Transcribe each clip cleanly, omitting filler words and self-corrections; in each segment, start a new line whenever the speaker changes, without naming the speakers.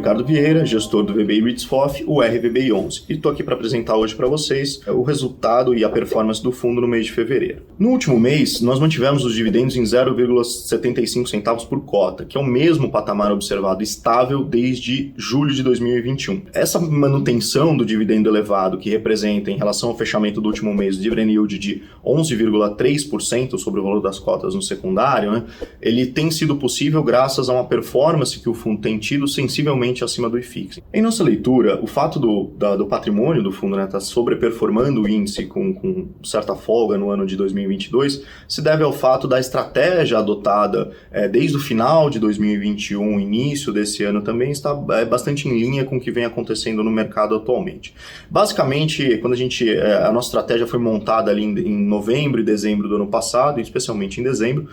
Ricardo Vieira, gestor do VBI REITs-FOF, o RVBI 11, e estou aqui para apresentar hoje para vocês o resultado e a performance do fundo no mês de fevereiro. No último mês, nós mantivemos os dividendos em 0,75 centavos por cota, que é o mesmo patamar observado estável desde julho de 2021. Essa manutenção do dividendo elevado, que representa, em relação ao fechamento do último mês, o dividend yield de 11,3% sobre o valor das cotas no secundário, né, ele tem sido possível graças a uma performance que o fundo tem tido sensivelmente acima do IFIX. Em nossa leitura, o fato do patrimônio do fundo estar sobreperformando o índice com certa folga no ano de 2022 se deve ao fato da estratégia adotada desde o final de 2021, início desse ano também, está bastante em linha com o que vem acontecendo no mercado atualmente. Basicamente, quando a nossa estratégia foi montada ali em novembro e dezembro do ano passado, especialmente em dezembro,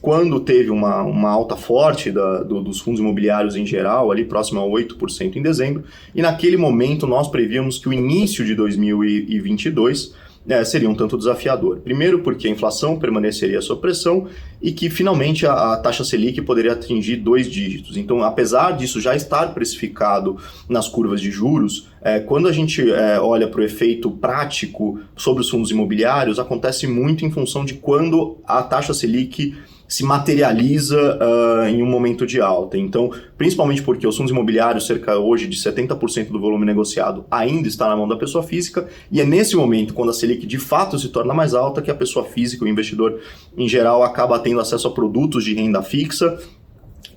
quando teve uma alta forte dos fundos imobiliários em geral, ali próximo a 8% em dezembro, e naquele momento nós prevíamos que o início de 2022 seria um tanto desafiador. Primeiro porque a inflação permaneceria sob pressão e que finalmente a taxa Selic poderia atingir 2 dígitos. Então, apesar disso já estar precificado nas curvas de juros, quando a gente olha para o efeito prático sobre os fundos imobiliários, acontece muito em função de quando a taxa Selic se materializa em um momento de alta. Então, principalmente porque os fundos imobiliários, cerca hoje de 70% do volume negociado, ainda está na mão da pessoa física, e é nesse momento, quando a Selic de fato se torna mais alta, que a pessoa física, o investidor em geral, acaba tendo acesso a produtos de renda fixa,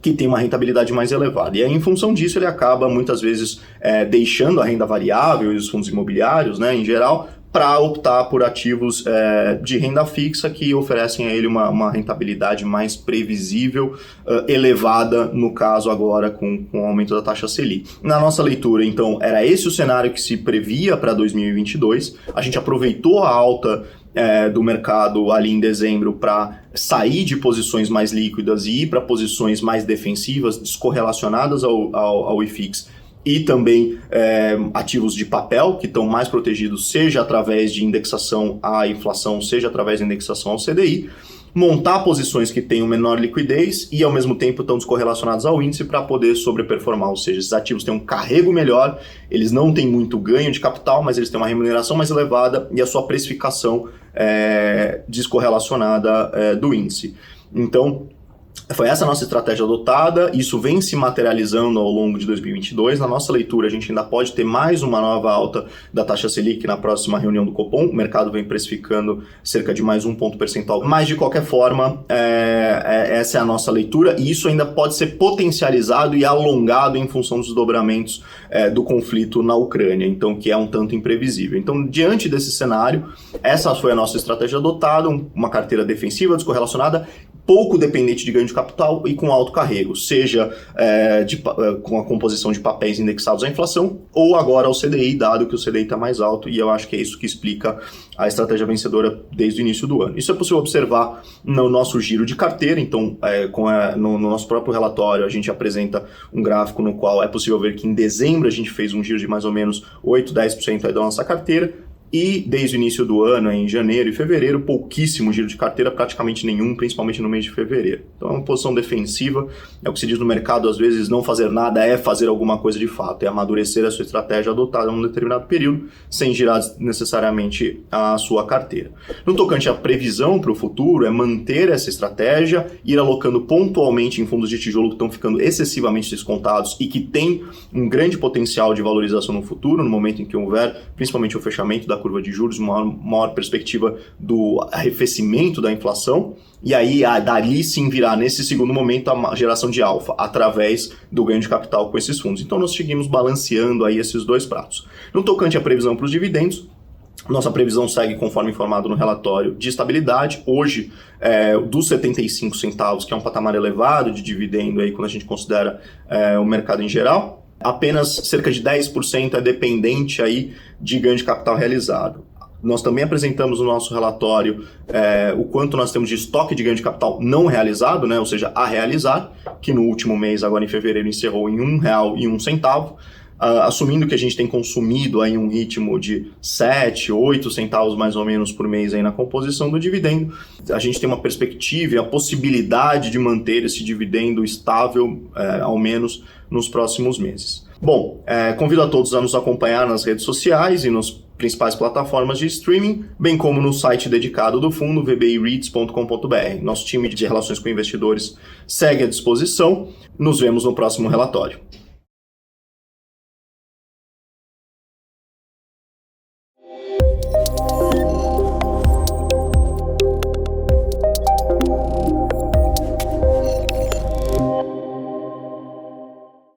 que tem uma rentabilidade mais elevada. E aí, em função disso, ele acaba muitas vezes deixando a renda variável e os fundos imobiliários, né, em geral, para optar por ativos de renda fixa que oferecem a ele uma rentabilidade mais previsível, elevada, no caso agora com o aumento da taxa Selic. Na nossa leitura, então, era esse o cenário que se previa para 2022. A gente aproveitou a alta do mercado ali em dezembro para sair de posições mais líquidas e ir para posições mais defensivas, descorrelacionadas ao IFIX, e também ativos de papel, que estão mais protegidos, seja através de indexação à inflação, seja através de indexação ao CDI, montar posições que tenham menor liquidez e, ao mesmo tempo, estão descorrelacionados ao índice para poder sobreperformar, ou seja, esses ativos têm um carrego melhor, eles não têm muito ganho de capital, mas eles têm uma remuneração mais elevada e a sua precificação descorrelacionada do índice. Então, foi essa a nossa estratégia adotada, isso vem se materializando ao longo de 2022. Na nossa leitura, a gente ainda pode ter mais uma nova alta da taxa Selic na próxima reunião do Copom. O mercado vem precificando cerca de mais 1 ponto percentual. Mas, de qualquer forma, essa é a nossa leitura, e isso ainda pode ser potencializado e alongado em função dos desdobramentos do conflito na Ucrânia, então, que é um tanto imprevisível. Então, diante desse cenário, essa foi a nossa estratégia adotada, uma carteira defensiva, descorrelacionada, pouco dependente de ganho de capital e com alto carrego, seja com a composição de papéis indexados à inflação ou agora ao CDI, dado que o CDI está mais alto, e eu acho que é isso que explica a estratégia vencedora desde o início do ano. Isso é possível observar no nosso giro de carteira. Então, no nosso próprio relatório, a gente apresenta um gráfico no qual é possível ver que em dezembro a gente fez um giro de mais ou menos 8, 10% aí da nossa carteira, e desde o início do ano, em janeiro e fevereiro, pouquíssimo giro de carteira, praticamente nenhum, principalmente no mês de fevereiro. Então é uma posição defensiva, é o que se diz no mercado, às vezes não fazer nada é fazer alguma coisa de fato, é amadurecer a sua estratégia adotada em um determinado período, sem girar necessariamente a sua carteira. No tocante à previsão para o futuro, é manter essa estratégia, ir alocando pontualmente em fundos de tijolo que estão ficando excessivamente descontados e que têm um grande potencial de valorização no futuro, no momento em que houver, principalmente o fechamento da curva de juros, uma maior perspectiva do arrefecimento da inflação, e aí dali sim virá nesse segundo momento a geração de alfa, através do ganho de capital com esses fundos. Então nós seguimos balanceando aí esses dois pratos. No tocante à previsão para os dividendos, nossa previsão segue conforme informado no relatório de estabilidade. Hoje, dos 75 centavos, que é um patamar elevado de dividendo aí quando a gente considera o mercado em geral, apenas cerca de 10% é dependente aí de ganho de capital realizado. Nós também apresentamos no nosso relatório o quanto nós temos de estoque de ganho de capital não realizado, né? Ou seja, a realizar, que no último mês, agora em fevereiro, encerrou em R$ 1,01. assumindo que a gente tem consumido aí um ritmo de 7, 8 centavos mais ou menos por mês aí na composição do dividendo, a gente tem uma perspectiva e a possibilidade de manter esse dividendo estável, ao menos nos próximos meses. Bom, convido a todos a nos acompanhar nas redes sociais e nas principais plataformas de streaming, bem como no site dedicado do fundo, vbireits.com.br. Nosso time de relações com investidores segue à disposição. Nos vemos no próximo relatório.